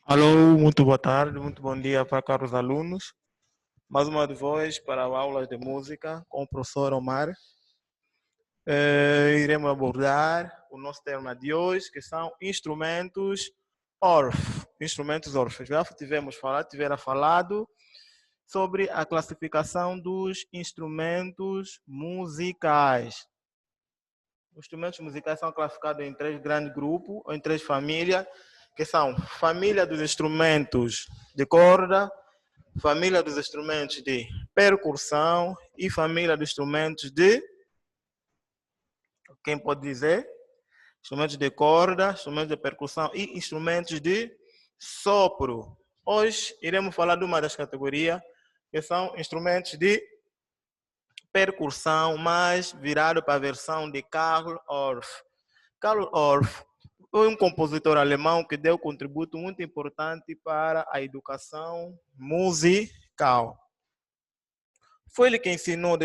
Alô, muito boa tarde, muito bom dia para caros alunos. Mais uma vez para a aula de música com o professor Omar. Iremos abordar o nosso tema de hoje, que são instrumentos ORF. Instrumentos ORF. Já tivera falado sobre a classificação dos instrumentos musicais. Os instrumentos musicais são classificados em três grandes grupos, ou em três famílias, que são família dos instrumentos de corda, família dos instrumentos de percussão e família dos instrumentos de, quem pode dizer? Instrumentos de corda, instrumentos de percussão e instrumentos de sopro. Hoje iremos falar de uma das categorias, que são instrumentos de percussão, mais virado para a versão de Karl Orff. Karl Orff foi um compositor alemão que deu contributo muito importante para a educação musical. Foi ele que ensinou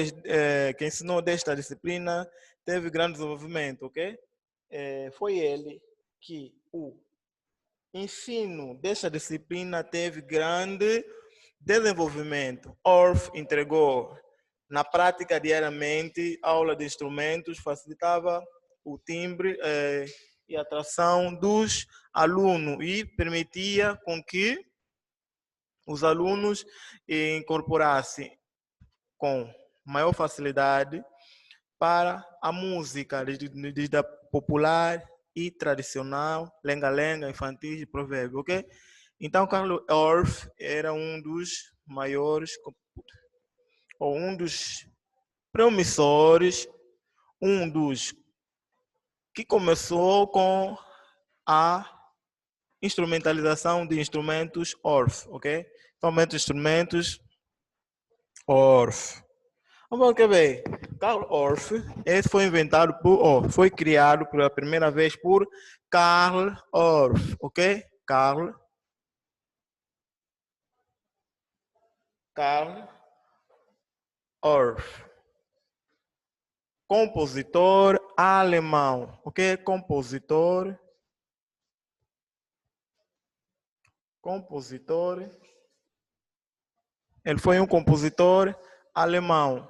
desta disciplina, teve grande desenvolvimento, ok? Foi ele que o ensino desta disciplina teve grande desenvolvimento. Orff entregou na prática diariamente aula de instrumentos, facilitava o timbre e a atração dos alunos e permitia com que os alunos incorporassem com maior facilidade para a música, desde a popular e tradicional, lenga-lenga, infantil e provérbio, ok? Então, Carlos Orff era um dos maiores, ou um dos promissores, um dos que começou com a instrumentalização de instrumentos Orff, ok? Somente instrumentos Orff. Vamos ver. Karl Orff, esse foi criado pela primeira vez por Karl Orff, ok? Karl Orff, compositor alemão, ok? Compositor, ele foi um compositor alemão,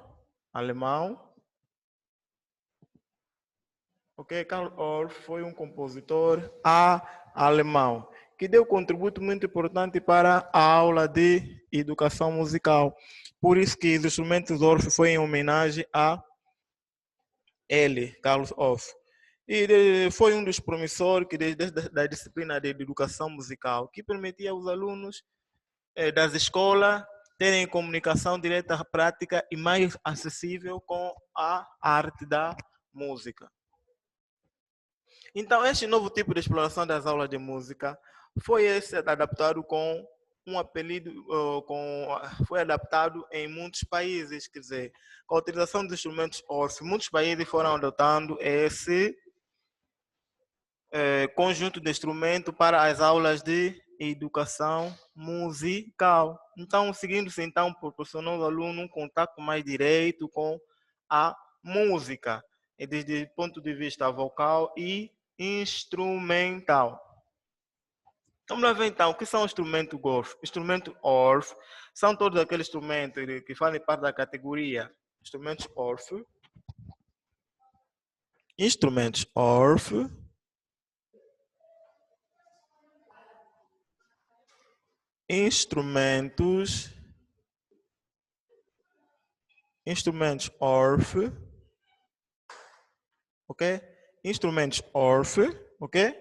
ok? Karl Orff foi um compositor alemão que deu contributo muito importante para a aula de educação musical. Por isso que os instrumentos Orff foi em homenagem a ele, Carlos Orff. E foi um dos promissores que da disciplina de educação musical, que permitia aos alunos das escolas terem comunicação direta, prática e mais acessível com a arte da música. Então, este novo tipo de exploração das aulas de música foi adaptado com um apelido, foi adaptado em muitos países, quer dizer, com a utilização dos instrumentos Orff, muitos países foram adotando esse conjunto de instrumentos para as aulas de educação musical. Então, seguindo-se, então, proporcionou ao aluno um contato mais direto com a música, desde o ponto de vista vocal e instrumental. Vamos lá ver então, o que são instrumentos Orff? Instrumento Orff são todos aqueles instrumentos que fazem parte da categoria instrumentos Orff. Instrumentos Orff. Instrumentos Orff. Ok? Instrumentos Orff. Ok?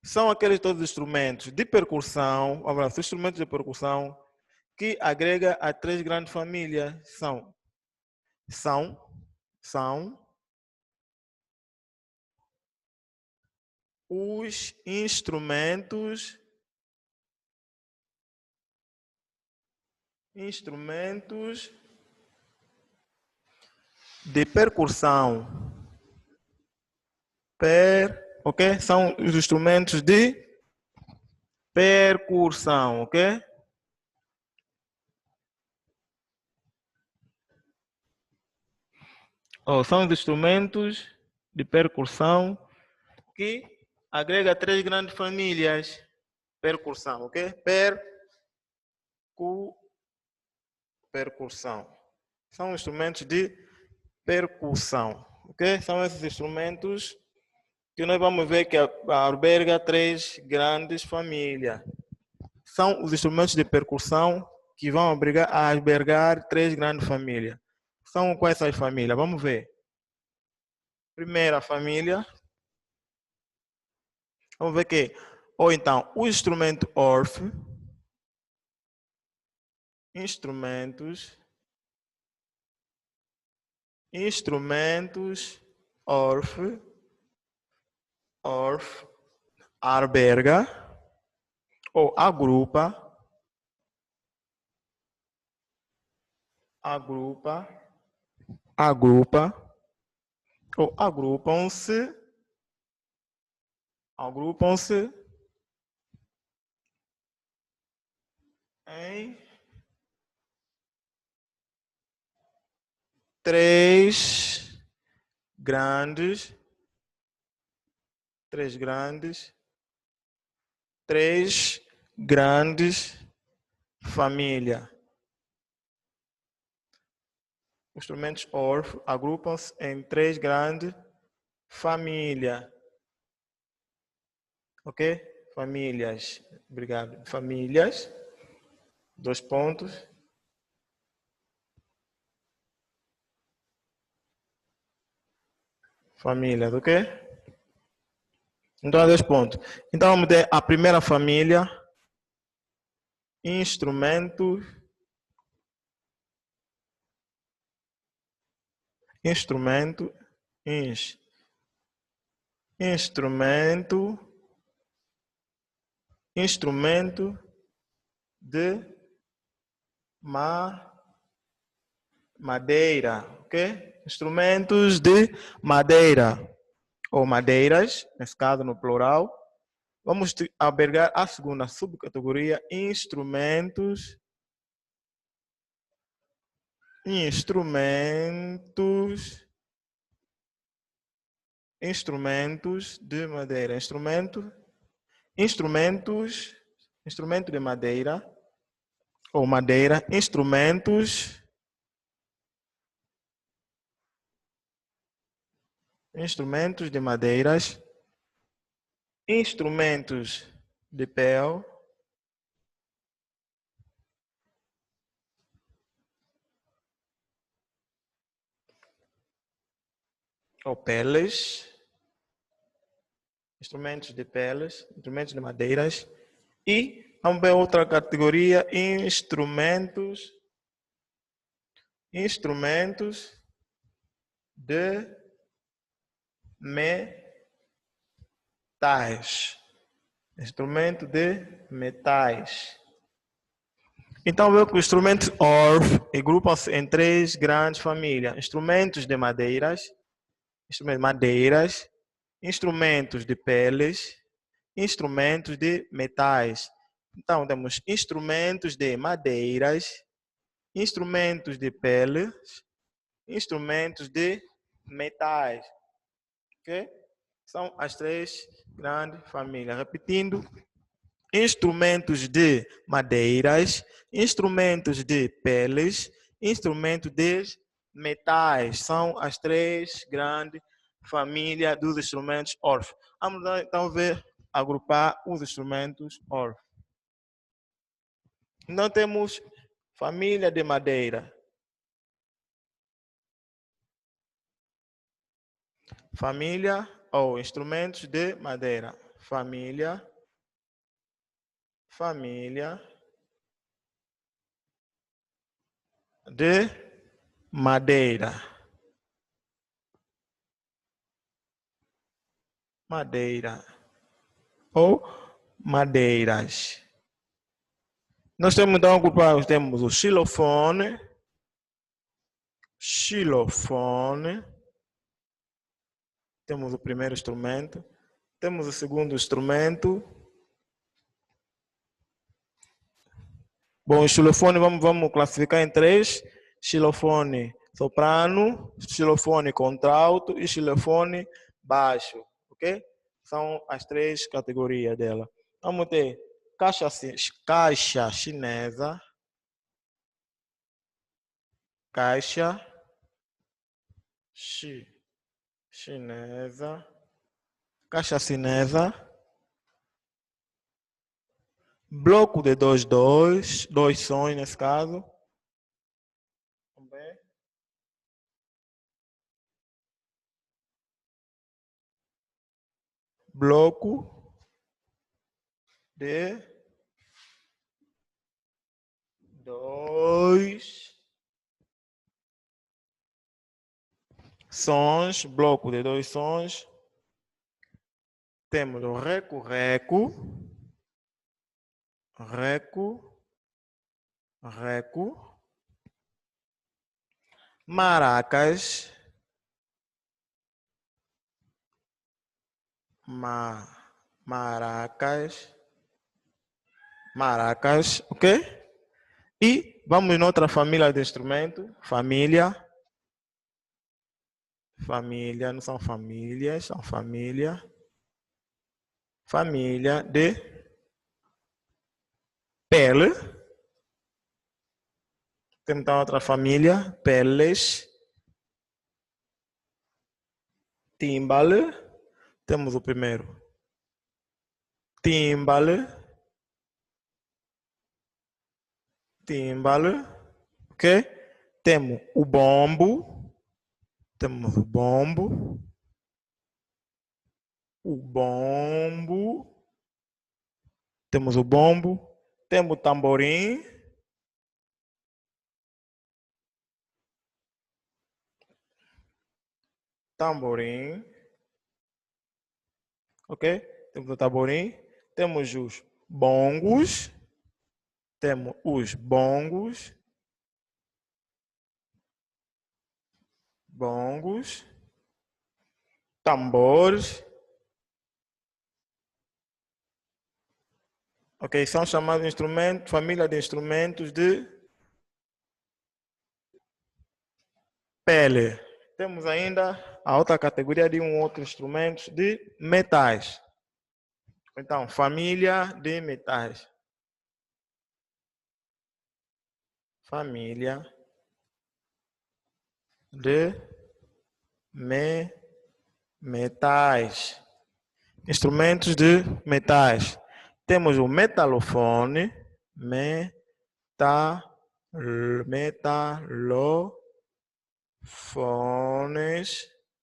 São aqueles todos os instrumentos de percussão, são instrumentos de percussão que agrega a três grandes famílias. São os instrumentos de percussão. Ok? São os instrumentos de percussão, ok? São os instrumentos de percussão que agrega 3 grandes famílias. Percussão, ok? Percussão. São instrumentos de percussão, ok? São esses instrumentos que nós vamos ver que alberga 3 grandes famílias. São os instrumentos de percussão que vão albergar 3 grandes famílias. São quais essas famílias? Vamos ver. Primeira família. Vamos ver que, ou então, o instrumento ORF. Instrumentos ORF alberga ou agrupa ou agrupam-se em 3 grandes famílias. Os instrumentos ORF agrupam-se em 3 grandes famílias. Ok? Famílias. Obrigado. Famílias. 2 pontos. Famílias, ok? Então, 2 pontos. Então, vamos ter a primeira família. Instrumento de madeira, ok? Instrumentos de madeira, ou madeiras, nesse caso no plural. Vamos albergar a segunda subcategoria, instrumentos de madeira. Instrumento de madeira, ou madeira, instrumentos de madeiras, instrumentos de pele, ou peles, instrumentos de peles, instrumentos de madeiras, e vamos ver outra categoria, instrumentos de metais. Instrumento de metais. Então, vê que os instrumentos ORF agrupam-se em 3 grandes famílias. Instrumentos de madeiras, instrumentos de peles, instrumentos de metais. Então, temos instrumentos de madeiras, instrumentos de peles, instrumentos de metais. Ok? São as 3 grandes famílias. Repetindo, instrumentos de madeiras, instrumentos de peles, instrumentos de metais. São as 3 grandes famílias dos instrumentos ORF. Vamos então ver, agrupar os instrumentos ORF. Então temos família de madeira. Família ou instrumentos de madeira. Família de madeira. Ou madeiras. Nós temos então agrupados, temos o xilofone. Temos o primeiro instrumento. Temos o segundo instrumento. Bom, o xilofone vamos classificar em 3. Xilofone soprano, xilofone contralto e xilofone baixo, ok? São as 3 categorias dela. Vamos ter caixa chinesa, caixa chinesa, caixa chinesa, bloco de dois sons nesse caso. Também. Bloco de 2 sons, bloco de 2 sons. Temos o reco, maracas, maracas, ok? E vamos noutra família de instrumento, família, não são famílias, são família de pele. Temos então outra família, peles, timbale. Temos o primeiro, timbale, ok? Temos o bombo, temos o bombo, temos o bombo, temos o tamborim, ok? Temos o tamborim, temos os bongos, tambores, ok? São chamados instrumentos, família de instrumentos de pele. Temos ainda a outra categoria de outro instrumento de metais. Então, família de metais. Família de metais. Instrumentos de metais. Temos o metalofone, metalofones,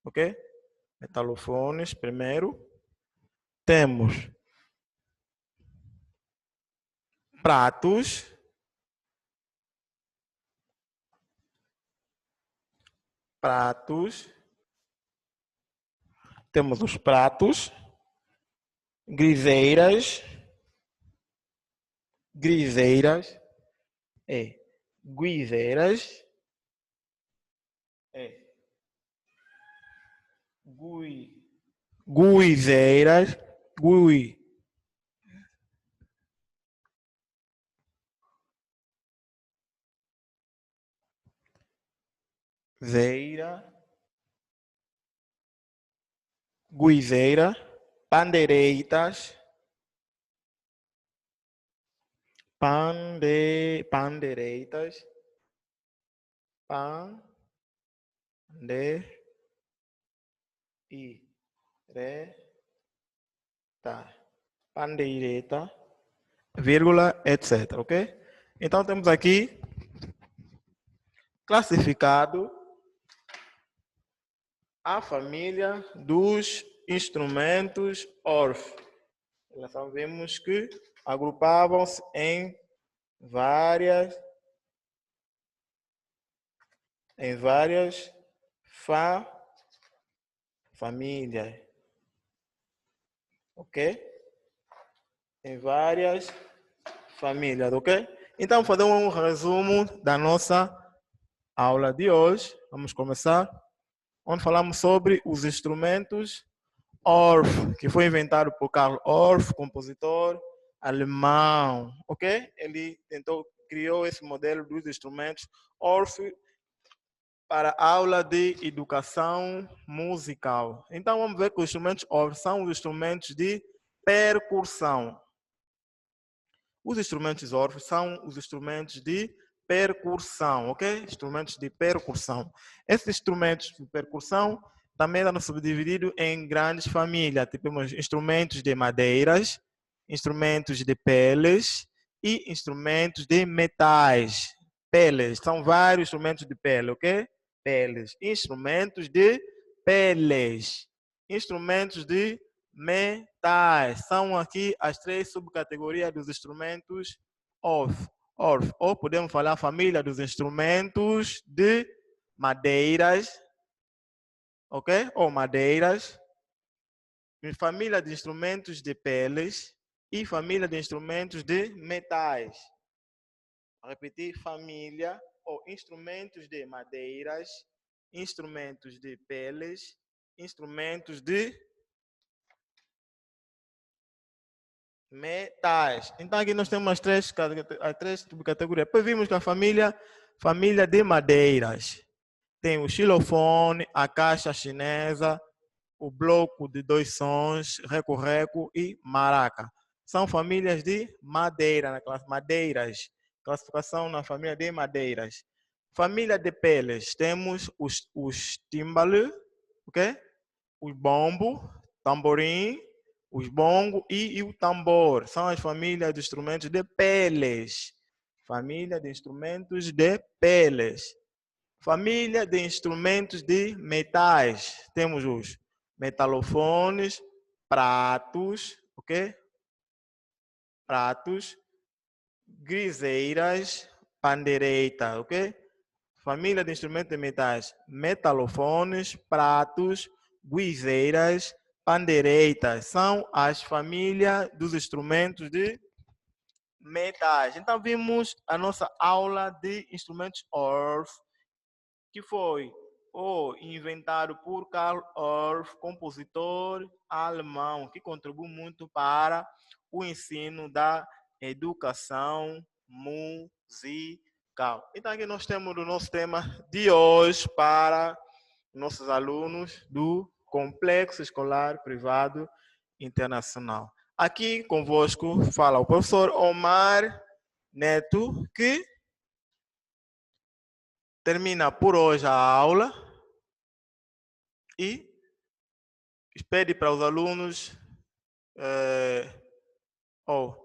ok? Metalofones primeiro. Temos pratos, temos os pratos, guiseira, guiseira, pandeiretas, pandeireta, vírgula, etc, ok? Então temos aqui classificado a família dos instrumentos ORF. Nós vimos que agrupavam-se em várias famílias, ok? Em várias famílias, ok? Então, fazer um resumo da nossa aula de hoje. Vamos começar, onde falamos sobre os instrumentos Orff, que foi inventado por Karl Orff, compositor alemão, ok? Ele criou esse modelo dos instrumentos Orff para a aula de educação musical. Então, vamos ver que os instrumentos são os instrumentos de percussão. Os instrumentos órfãos são os instrumentos de percussão, ok? Instrumentos de percussão. Esses instrumentos de percussão também são subdivididos em grandes famílias. Temos instrumentos de madeiras, instrumentos de peles e instrumentos de metais. Peles, são vários instrumentos de pele, ok? Peles. Instrumentos de peles. Instrumentos de metais. São aqui as 3 subcategorias dos instrumentos ou podemos falar família dos instrumentos de madeiras, ok? Ou madeiras, família de instrumentos de peles e família de instrumentos de metais. Vou repetir, família ou instrumentos de madeiras, instrumentos de peles, instrumentos de metais. Então aqui nós temos as três subcategorias. Depois vimos que a família de madeiras. Tem o xilofone, a caixa chinesa, o bloco de 2 sons, reco-reco e maraca. São famílias de madeira, madeiras. Classificação na família de madeiras. Família de peles, temos os tímbalos, ok? O bombo, tamborim, os bongos e o tambor. São as famílias de instrumentos de peles. Família de instrumentos de peles. Família de instrumentos de metais. Temos os metalofones, pratos, ok? Pratos, griseiras, pandeireita, ok? Família de instrumentos de metais. Metalofones, pratos, guizeiras, pandeireitas. São as famílias dos instrumentos de metais. Então, vimos a nossa aula de instrumentos Orff, que foi inventado por Karl Orff, compositor alemão, que contribuiu muito para o ensino da educação musical. Então, aqui nós temos o nosso tema de hoje para nossos alunos do Complexo Escolar Privado Internacional. Aqui convosco fala o professor Omar Neto, que termina por hoje a aula e pede para os alunos,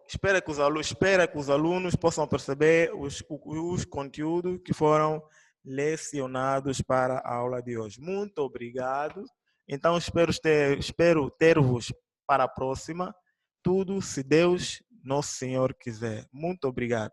espera que os alunos possam perceber os conteúdos que foram lecionados para a aula de hoje. Muito obrigado. Então, espero ter-vos para a próxima. Tudo, se Deus, Nosso Senhor quiser. Muito obrigado.